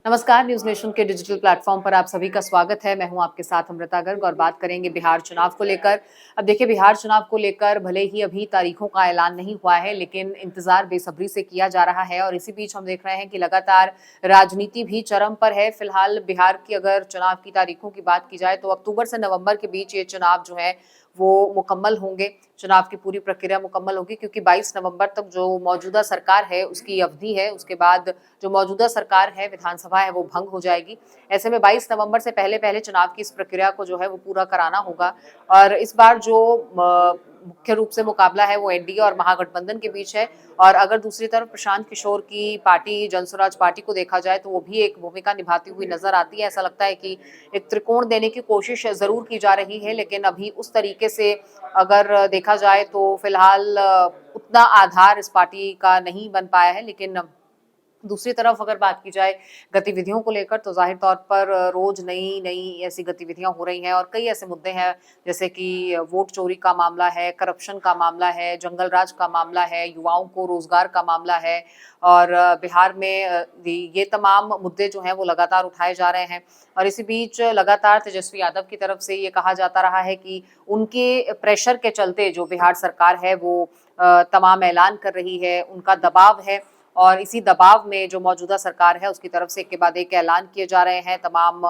नमस्कार, news nation के digital platform पर आप सभी का स्वागत है। मैं हूं आपके साथ अमृता गर्ग और बात करेंगे बिहार चुनाव को लेकर। अब देखिए, बिहार चुनाव को लेकर भले ही अभी तारीखों का ऐलान नहीं हुआ है, लेकिन इंतजार बेसब्री से किया जा रहा है और इसी बीच हम देख रहे हैं कि लगातार राजनीति भी चरम पर है। फिलहाल बिहार की अगर चुनाव की तारीखों की बात की जाए तो अक्टूबर से नवंबर के बीच ये चुनाव जो है वो मुकम्मल होंगे। चुनाव की पूरी प्रक्रिया मुकम्मल होगी क्योंकि 22 नवंबर तक जो मौजूदा सरकार है उसकी अवधि है। उसके बाद जो मौजूदा सरकार है, विधानसभा है, वो भंग हो जाएगी। ऐसे में 22 नवंबर से पहले पहले चुनाव की इस प्रक्रिया को जो है वो पूरा कराना होगा। और इस बार जो मुख्य रूप से मुकाबला है वो एनडीए और महागठबंधन के बीच है। और अगर दूसरी तरफ प्रशांत किशोर की पार्टी जनसुराज पार्टी को देखा जाए तो वो भी एक भूमिका निभाती हुई नजर आती है। ऐसा लगता है कि एक त्रिकोण देने की कोशिश जरूर की जा रही है, लेकिन अभी उस तरीके से अगर देखा जाए तो फिलहाल उतना आधार इस पार्टी का नहीं बन पाया है। लेकिन दूसरी तरफ अगर बात की जाए गतिविधियों को लेकर तो जाहिर तौर पर रोज नई नई ऐसी गतिविधियां हो रही हैं और कई ऐसे मुद्दे हैं जैसे कि वोट चोरी का मामला है, करप्शन का मामला है, जंगल राज का मामला है, युवाओं को रोजगार का मामला है। और बिहार में ये तमाम मुद्दे जो हैं वो लगातार उठाए जा रहे हैं। और इसी बीच लगातार तेजस्वी यादव की तरफ से ये कहा जाता रहा है कि उनके प्रेशर के चलते जो बिहार सरकार है वो तमाम ऐलान कर रही है, उनका दबाव है। और इसी दबाव में जो मौजूदा सरकार है उसकी तरफ से एक के बाद एक ऐलान किए जा रहे हैं। तमाम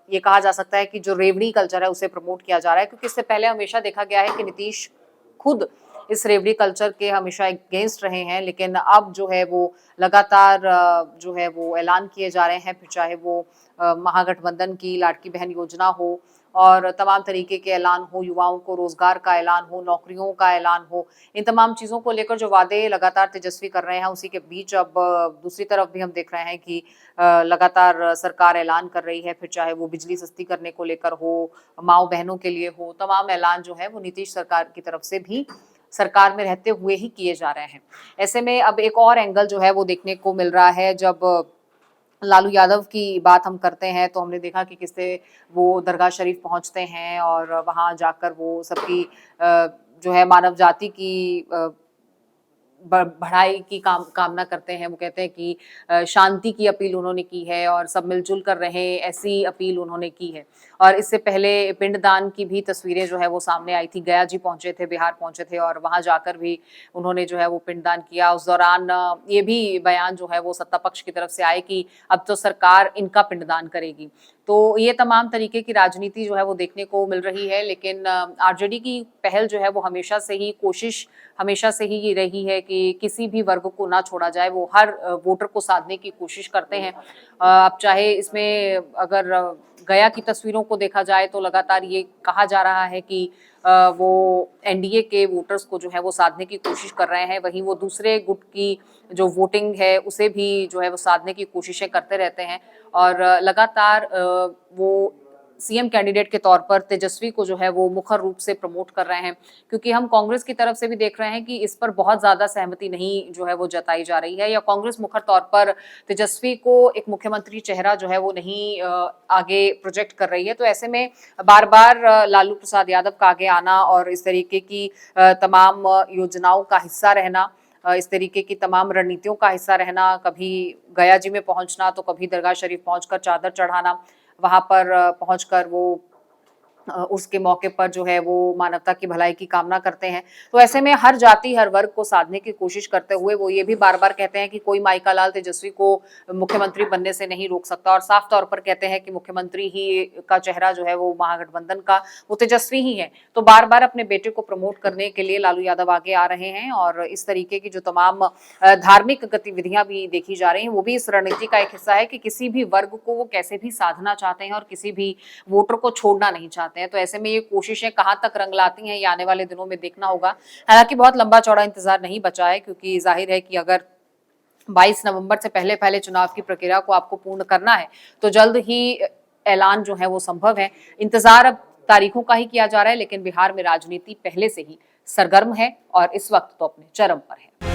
ये कहा जा सकता है कि जो रेवड़ी कल्चर है उसे प्रमोट किया जा रहा है, क्योंकि इससे पहले हमेशा देखा गया है कि नीतीश खुद इस रेवड़ी कल्चर के हमेशा अगेंस्ट रहे हैं। लेकिन अब जो है वो लगातार जो है वो ऐलान किए जा रहे हैं, फिर चाहे वो महागठबंधन की लाडली बहन योजना हो और तमाम तरीके के ऐलान हो, युवाओं को रोजगार का ऐलान हो, नौकरियों का ऐलान हो। इन तमाम चीजों को लेकर जो वादे लगातार तेजस्वी कर रहे हैं, उसी के बीच अब दूसरी तरफ भी हम देख रहे हैं कि लगातार सरकार ऐलान कर रही है, फिर चाहे वो बिजली सस्ती करने को लेकर हो, माओ बहनों के लिए हो। तमाम ऐलान जो है वो नीतीश सरकार की तरफ से भी सरकार में रहते हुए ही किए जा रहे हैं। ऐसे में अब एक और एंगल जो है वो देखने को मिल रहा है। जब लालू यादव की बात हम करते हैं तो हमने देखा कि किससे वो दरगाह शरीफ पहुंचते हैं और वहां जाकर वो सबकी जो है मानव जाति की बढ़ाई की कामना करते हैं। वो कहते हैं कि शांति की अपील उन्होंने की है और सब मिलजुल कर रहें, ऐसी अपील उन्होंने की है। और इससे पहले पिंडदान की भी तस्वीरें जो है वो सामने आई थी। गया जी पहुंचे थे, बिहार पहुंचे थे और वहां जाकर भी उन्होंने जो है वो पिंडदान किया। उस दौरान ये भी बयान जो है वो सत्ता पक्ष की तरफ से आए कि अब तो सरकार इनका पिंडदान करेगी। तो ये तमाम तरीके की राजनीति जो है वो देखने को मिल रही है। लेकिन आरजेडी की पहल जो है वो हमेशा से ही कोशिश हमेशा से ही ये रही है कि किसी भी वर्ग को ना छोड़ा जाए। वो हर वोटर को साधने की कोशिश करते हैं। अब चाहे इसमें अगर गया की तस्वीरों को देखा जाए तो लगातार ये कहा जा रहा है कि वो एनडीए के वोटर्स को जो है वो साधने की कोशिश कर रहे हैं। वहीं वो दूसरे गुट की जो वोटिंग है उसे भी जो है वो साधने की कोशिशें करते रहते हैं। और लगातार वो सीएम कैंडिडेट के तौर पर तेजस्वी को जो है वो मुखर रूप से प्रमोट कर रहे हैं, क्योंकि हम कांग्रेस की तरफ से भी देख रहे हैं कि इस पर बहुत ज्यादा सहमति नहीं जो है वो जताई जा रही है, या कांग्रेस मुखर तौर पर तेजस्वी को एक मुख्यमंत्री चेहरा जो है वो नहीं आगे प्रोजेक्ट कर रही है। तो ऐसे में बार बार लालू प्रसाद यादव का आगे आना और इस तरीके की तमाम योजनाओं का हिस्सा रहना, इस तरीके की तमाम रणनीतियों का हिस्सा रहना, कभी गया जी में पहुंचना तो कभी दरगाह शरीफ पहुंचकर चादर चढ़ाना, वहां पर पहुंचकर वो उसके मौके पर जो है वो मानवता की भलाई की कामना करते हैं। तो ऐसे में हर जाति हर वर्ग को साधने की कोशिश करते हुए वो ये भी बार बार कहते हैं कि कोई माइका लाल तेजस्वी को मुख्यमंत्री बनने से नहीं रोक सकता, और साफ तौर पर कहते हैं कि मुख्यमंत्री ही का चेहरा जो है वो महागठबंधन का वो तेजस्वी ही है। तो बार बार अपने बेटे को प्रमोट करने के लिए लालू यादव आगे आ रहे हैं और इस तरीके की जो तमाम धार्मिक गतिविधियां भी देखी जा रही हैं वो भी इस रणनीति का एक हिस्सा है कि किसी भी वर्ग को वो कैसे भी साधना चाहते हैं और किसी भी वोटर को छोड़ना नहीं चाहते हैं। तो ऐसे में ये कोशिशें कहां तक रंग लाती हैं ये आने वाले दिनों में देखना होगा। हालांकि बहुत लंबा चौड़ा इंतजार नहीं बचा है, क्योंकि जाहिर है कि अगर 22 नवंबर से पहले पहले चुनाव की प्रक्रिया को आपको पूर्ण करना है तो जल्द ही ऐलान जो है वो संभव है। इंतजार अब तारीखों का ही किया जा रहा है, लेकिन बिहार में राजनीति पहले से ही सरगर्म है और इस वक्त तो अपने चरम पर है।